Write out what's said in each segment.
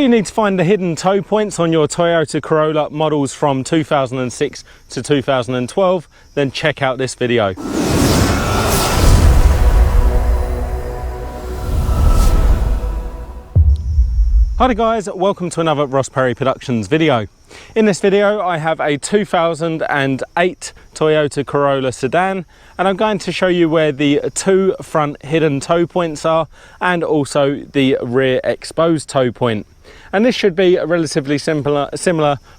Do you need to find the hidden tow points on your Toyota Corolla models from 2006 to 2012? Then check out this video. Hi there guys, welcome to another Ross Perry Productions video. In this video I have a 2008 Toyota Corolla sedan, and I'm going to show you where the two front hidden tow points are and also the rear exposed tow point. And this should be relatively similar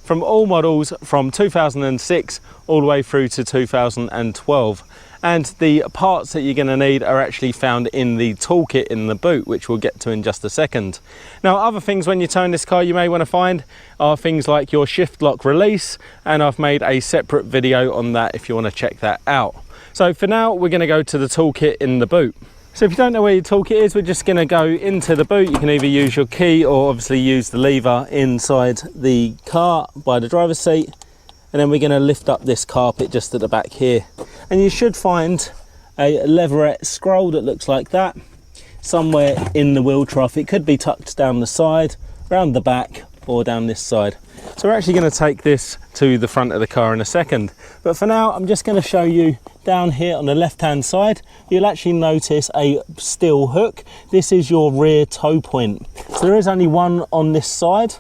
from all models from 2006 all the way through to 2012. And the parts that you're going to need are actually found in the toolkit in the boot, which we'll get to in just a second. Now, other things when you're towing this car you may want to find are things like your shift lock release, and I've made a separate video on that if you want to check that out. So for now, we're going to go to the toolkit in the boot. So if you don't know where your toolkit is, we're just going to go into the boot. You can either use your key or obviously use the lever inside the car by the driver's seat. And then we're going to lift up this carpet just at the back here. And you should find a leatherette scroll that looks like that somewhere in the wheel trough. It could be tucked down the side, around the back, or down this side. So we're actually going to take this to the front of the car in a second. But for now, I'm just going to show you down here on the left-hand side. You'll actually notice a steel hook. This is your rear tow point. So there is only one on this side,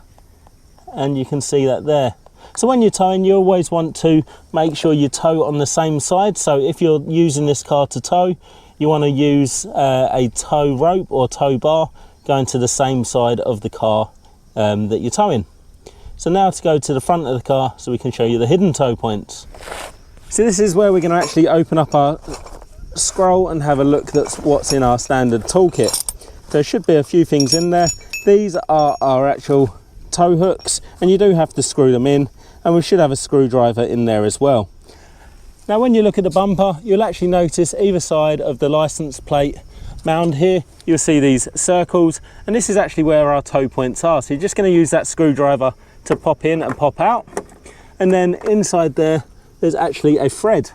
and you can see that there. So when you're towing, you always want to make sure you tow on the same side. So if you're using this car to tow, you want to use a tow rope or tow bar going to the same side of the car that you're towing. So now to go to the front of the car so we can show you the hidden tow points. So this is where we're going to actually open up our scroll and have a look at what's in our standard toolkit. There should be a few things in there. These are our actual tow hooks, and you do have to screw them in, and we should have a screwdriver in there as well. Now when you look at the bumper, you'll actually notice either side of the license plate mound here, you'll see these circles, and this is actually where our tow points are. So you're just going to use that screwdriver to pop in and pop out, and then inside there's actually a thread,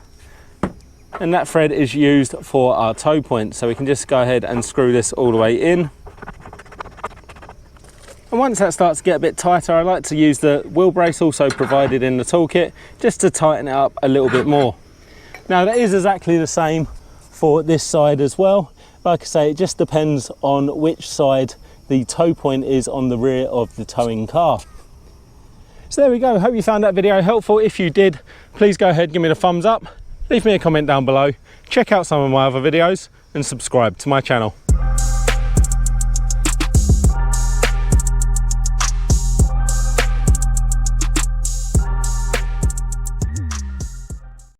and that thread is used for our tow point. So we can just go ahead and screw this all the way in. And once that starts to get a bit tighter, I like to use the wheel brace also provided in the toolkit just to tighten it up a little bit more. Now that is exactly the same for this side as well. Like I say, it just depends on which side the tow point is on the rear of the towing car. So there we go. Hope you found that video helpful. If you did, please go ahead, give me the thumbs up, leave me a comment down below, check out some of my other videos and subscribe to my channel.